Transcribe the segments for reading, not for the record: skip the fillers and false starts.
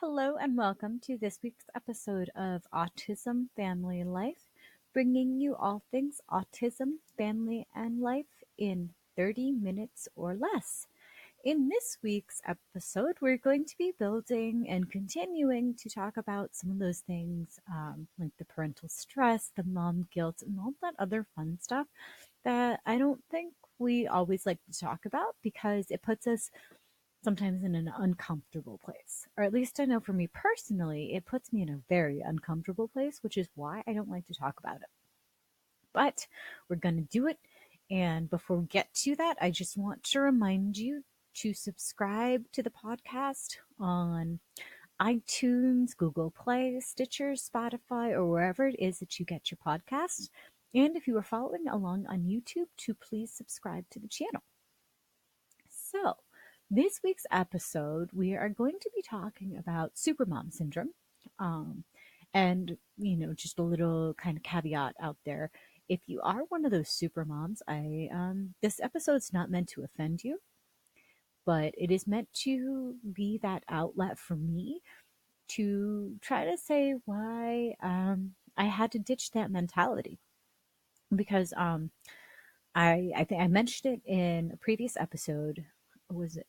Hello and welcome to this week's episode of Autism Family Life, bringing you all things autism, family, and life in 30 minutes or less. In this week's episode, we're going to be building and continuing to talk about some of those things like the parental stress, the mom guilt, and all that other fun stuff that I don't think we always like to talk about because it puts us sometimes in an uncomfortable place. Or at least I know for me personally, it puts me in a very uncomfortable place, which is why I don't like to talk about it. But we're going to do it. And before we get to that, I just want to remind you to subscribe to the podcast on iTunes, Google Play, Stitcher, Spotify, or wherever it is that you get your podcasts. And if you are following along on YouTube, to please subscribe to the channel. So, this week's episode, we are going to be talking about Supermom Syndrome. Um, just a little kind of caveat out there. If you are one of those supermoms, this episode's not meant to offend you, but it is meant to be that outlet for me to try to say why I had to ditch that mentality because I think I mentioned it in a previous episode. Was it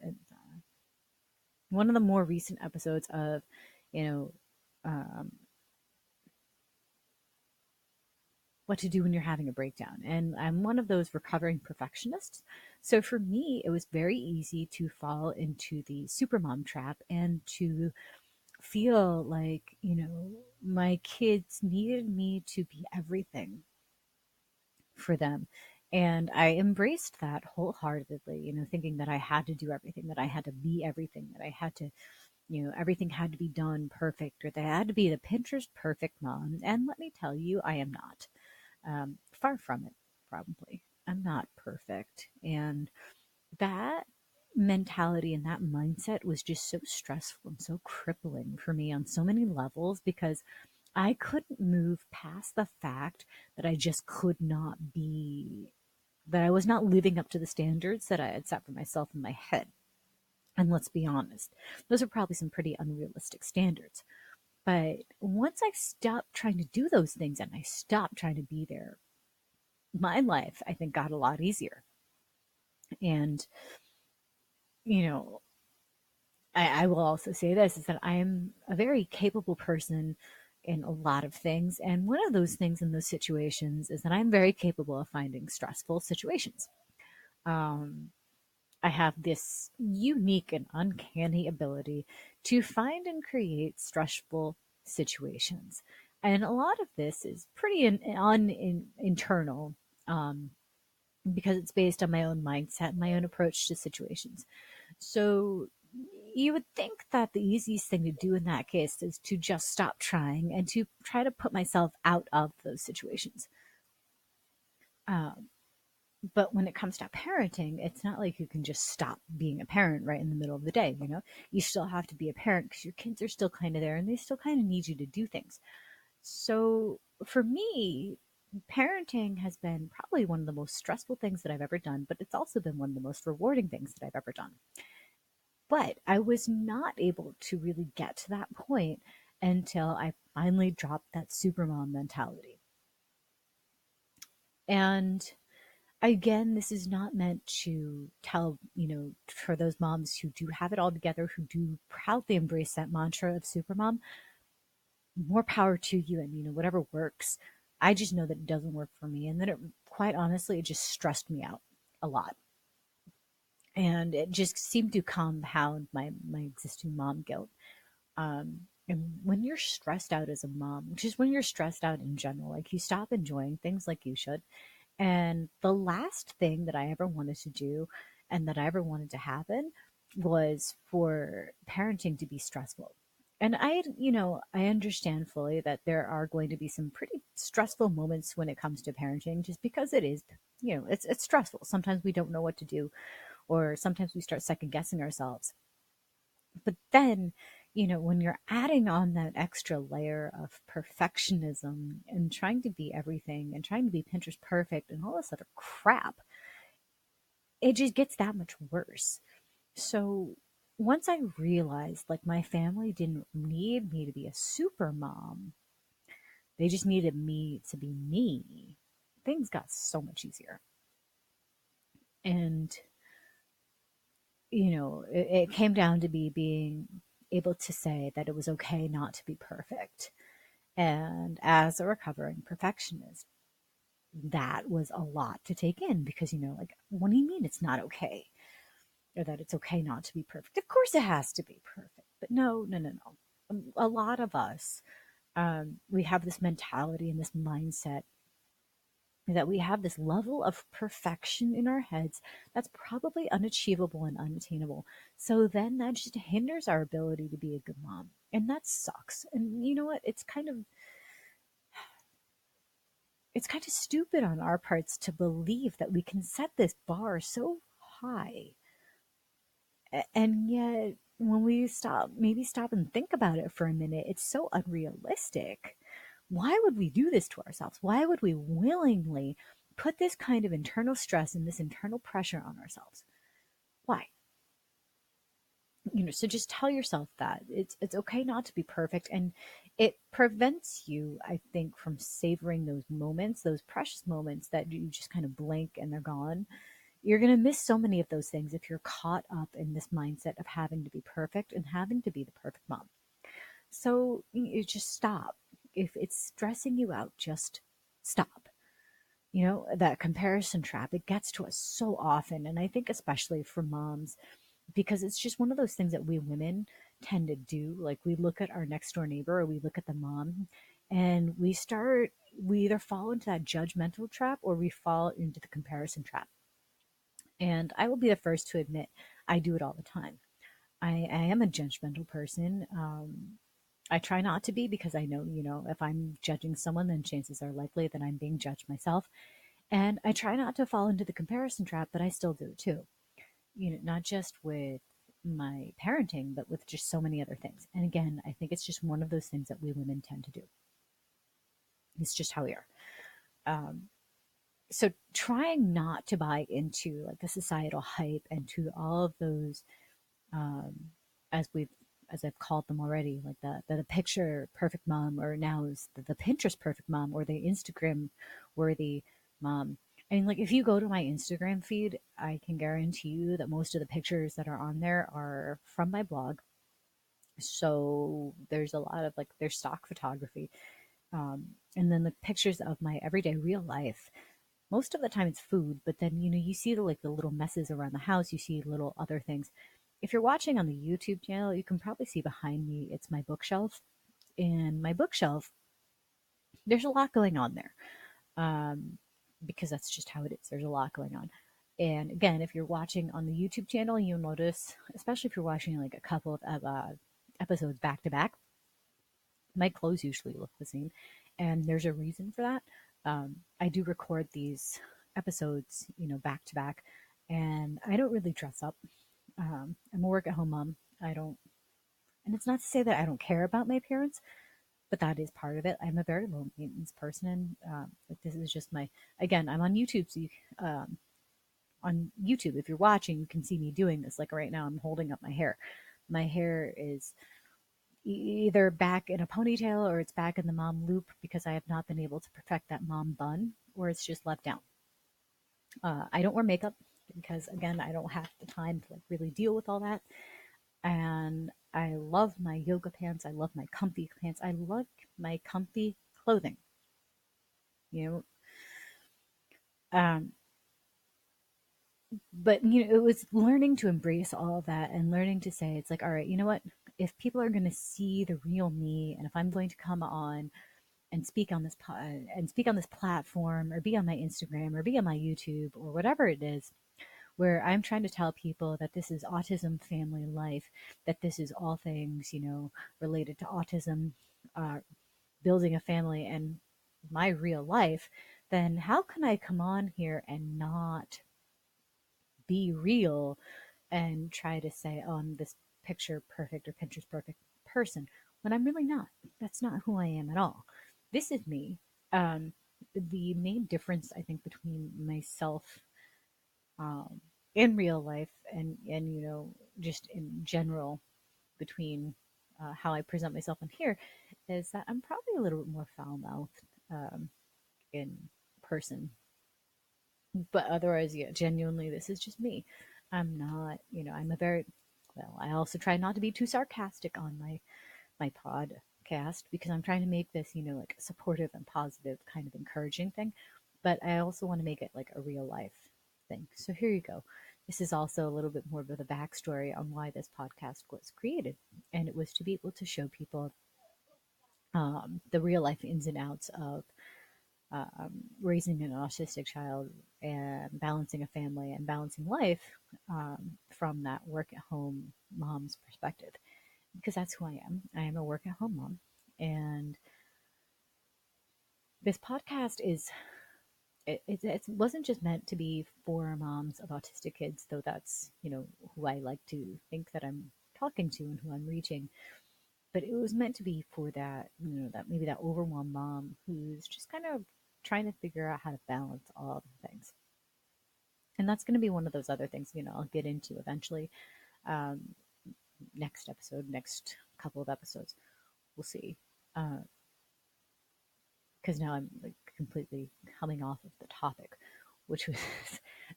one of the more recent episodes of, you know, um, what to do when you're having a breakdown. And I'm one of those recovering perfectionists. So for me, it was very easy to fall into the supermom trap and to feel like, my kids needed me to be everything for them. And I embraced that wholeheartedly, thinking that I had to do everything, that I had to be everything, that I had to everything had to be done perfect or they had to be the Pinterest perfect mom. And let me tell you, I am not. Far from it, probably. I'm not perfect. And that mentality and that mindset was just so stressful and so crippling for me on so many levels because I couldn't move past the fact that I just could not be, that I was not living up to the standards that I had set for myself in my head. And let's be honest, those are probably some pretty unrealistic standards. But once I stopped trying to do those things and I stopped trying to be there, my life, I think, got a lot easier. And, you know, I will also say this is that I am a very capable person in a lot of things. And one of those things in those situations is that I'm very capable of finding stressful situations. Um, I have this unique and uncanny ability to find and create stressful situations. And a lot of this is pretty internal because it's based on my own mindset, my own approach to situations. So you would think that the easiest thing to do in that case is to just stop trying and to try to put myself out of those situations. Um, But when it comes to parenting, it's not like you can just stop being a parent right in the middle of the day. You still have to be a parent because your kids are still kind of there and they still kind of need you to do things. So for me, parenting has been probably one of the most stressful things that I've ever done, but it's also been one of the most rewarding things that I've ever done. But I was not able to really get to that point until I finally dropped that supermom mentality. And again, this is not meant to tell, for those moms who do have it all together, who do proudly embrace that mantra of supermom, more power to you and, whatever works. I just know that it doesn't work for me. And that it, quite honestly, it just stressed me out a lot. And it just seemed to compound my existing mom guilt. And when you're stressed out as a mom, just when you're stressed out in general, like you stop enjoying things like you should. And the last thing that I ever wanted to do and that I ever wanted to happen was for parenting to be stressful. And I understand fully that there are going to be some pretty stressful moments when it comes to parenting, just because it is, it's stressful. Sometimes we don't know what to do, or sometimes we start second guessing ourselves. But then, when you're adding on that extra layer of perfectionism and trying to be everything and trying to be Pinterest perfect and all this other crap, it just gets that much worse. So, once I realized like my family didn't need me to be a super mom, they just needed me to be me, things got so much easier. And, it came down to me being able to say that it was okay not to be perfect. And as a recovering perfectionist, that was a lot to take in because, like, what do you mean it's not okay? Or that it's okay not to be perfect? Of course it has to be perfect. But no, no, no, no. A lot of us, we have this mentality and this mindset that we have this level of perfection in our heads that's probably unachievable and unattainable. So then that just hinders our ability to be a good mom. And that sucks. And you know what? It's kind of stupid on our parts to believe that we can set this bar so high. And yet when we stop and think about it for a minute, it's so unrealistic. Why would we do this to ourselves? Why would we willingly put this kind of internal stress and this internal pressure on ourselves? Why? So just tell yourself that it's okay not to be perfect, and it prevents you, I think, from savoring those moments, those precious moments that you just kind of blink and they're gone. You're going to miss so many of those things if you're caught up in this mindset of having to be perfect and having to be the perfect mom. So you just stop. If it's stressing you out, just stop. That comparison trap, it gets to us so often. And I think especially for moms, because it's just one of those things that we women tend to do. Like we look at our next door neighbor or we look at the mom and we either fall into that judgmental trap or we fall into the comparison trap. And I will be the first to admit I do it all the time. I am a judgmental person. I try not to be because I know, if I'm judging someone, then chances are likely that I'm being judged myself. And I try not to fall into the comparison trap, but I still do it too. Not just with my parenting, but with just so many other things. And again, I think it's just one of those things that we women tend to do. It's just how we are. Um, so trying not to buy into like the societal hype and to all of those, um, as we've as I've called them already, like the picture perfect mom, or now is the Pinterest perfect mom, or the Instagram worthy mom. I mean, like if you go to my Instagram feed, I can guarantee you that most of the pictures that are on there are from my blog. So there's a lot of like there's stock photography, and then the pictures of my everyday real life. Most of the time it's food, but then you see the little messes around the house. You see little other things. If you're watching on the YouTube channel, you can probably see behind me, it's my bookshelf. And my bookshelf, there's a lot going on there, um, because that's just how it is. There's a lot going on. And again, if you're watching on the YouTube channel, you'll notice, especially if you're watching like a couple of episodes back to back, my clothes usually look the same. And there's a reason for that. I do record these episodes, back to back, and I don't really dress up. I'm a work at home mom. I don't, and it's not to say that I don't care about my appearance, but that is part of it. I'm a very low maintenance person, and like this is just my. Again, I'm on YouTube, so on YouTube, if you're watching, you can see me doing this. Like right now, I'm holding up my hair. My hair is either back in a ponytail or it's back in the mom loop because I have not been able to perfect that mom bun, or it's just left down. I don't wear makeup because again, I don't have the time to like really deal with all that. And I love my yoga pants. I love my comfy pants. I love my comfy clothing. You um, but it was learning to embrace all of that and learning to say it's like, all right, you know what? If people are going to see the real me, and if I'm going to come on and speak on this platform, or be on my Instagram, or be on my YouTube, or whatever it is, where I'm trying to tell people that this is Autism Family Life, that this is all things, related to autism, uh, building a family, and my real life, then how can I come on here and not be real and try to say, oh, I'm this picture perfect or Pinterest perfect person when I'm really not? That's not who I am at all. This is me. Um, the main difference, I think, between myself, um, in real life and just in general between how I present myself on here is that I'm probably a little bit more foul mouthed in person. But otherwise, yeah, genuinely, this is just me. I'm not, I'm a very, well, I also try not to be too sarcastic on my podcast because I'm trying to make this, like a supportive and positive kind of encouraging thing. But I also want to make it like a real life thing. So here you go. This is also a little bit more of the backstory on why this podcast was created. And it was to be able to show people the real life ins and outs of raising an autistic child and balancing a family and balancing life from that work at home mom's perspective. Because that's who I am. I am a work at home mom. And this podcast is, it wasn't just meant to be for moms of autistic kids, though that's, who I like to think that I'm talking to and who I'm reaching. But it was meant to be for that, that maybe that overwhelmed mom who's just kind of trying to figure out how to balance all the things. And that's going to be one of those other things, I'll get into eventually. Um, Next episode, next couple of episodes, we'll see. Because now I'm like completely coming off of the topic, which was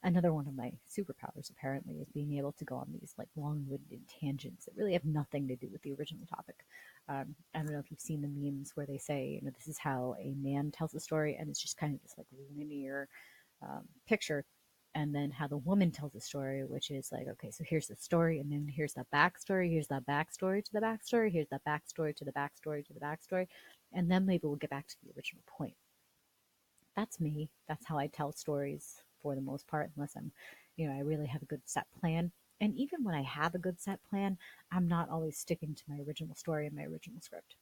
another one of my superpowers apparently, is being able to go on these like long-winded tangents that really have nothing to do with the original topic. I don't know if you've seen the memes where they say, this is how a man tells a story, and it's just kind of this like linear picture, and then how the woman tells a story, which is like, okay, so here's the story, and then here's the backstory, here's that backstory to the backstory, here's that backstory to the backstory to the backstory, and then maybe we'll get back to the original point. That's me. That's how I tell stories for the most part, unless I really have a good set plan. And even when I have a good set plan, I'm not always sticking to my original story and my original script.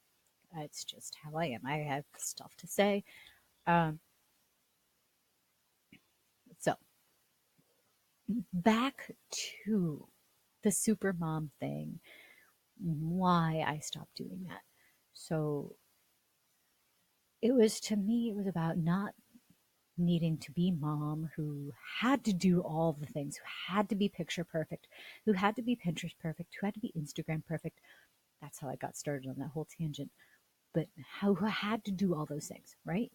It's just how I am. I have stuff to say. Um, so back to the super mom thing, why I stopped doing that. So it was, to me, it was about not needing to be mom who had to do all the things, who had to be picture perfect, who had to be Pinterest perfect, who had to be Instagram perfect. That's how I got started on that whole tangent. But who had to do all those things, right?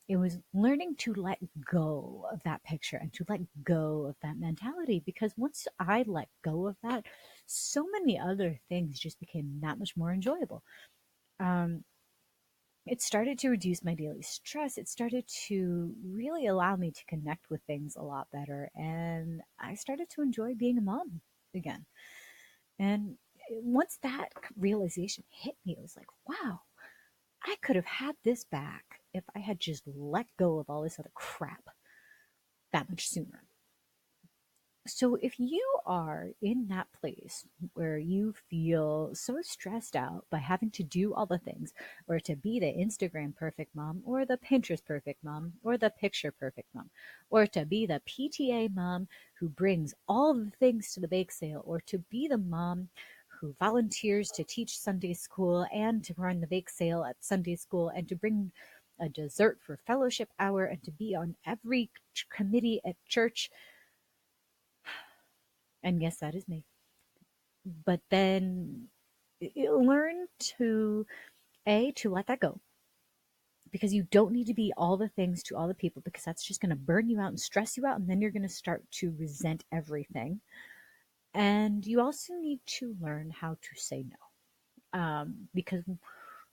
It was learning to let go of that picture and to let go of that mentality, because once I let go of that, so many other things just became that much more enjoyable. Um, it started to reduce my daily stress. It started to really allow me to connect with things a lot better. And I started to enjoy being a mom again. And once that realization hit me, it was like, wow, I could have had this back if I had just let go of all this other crap that much sooner. So if you are in that place where you feel so stressed out by having to do all the things, or to be the Instagram perfect mom, or the Pinterest perfect mom, or the picture perfect mom, or to be the PTA mom who brings all the things to the bake sale, or to be the mom who volunteers to teach Sunday school and to run the bake sale at Sunday school and to bring a dessert for fellowship hour and to be on every committee at church, and yes, that is me. But then learn to let that go, because you don't need to be all the things to all the people, because that's just going to burn you out and stress you out, and then you're going to start to resent everything. And you also need to learn how to say no, because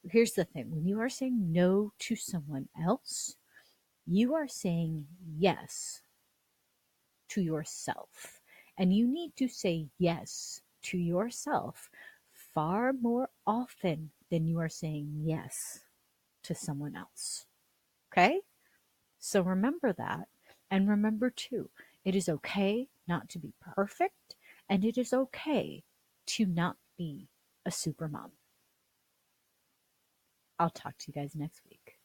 here's the thing: when you are saying no to someone else, you are saying yes to yourself. And you need to say yes to yourself far more often than you are saying yes to someone else. Okay? So remember that. And remember too, it is okay not to be perfect, and it is okay to not be a super mom. I'll talk to you guys next week.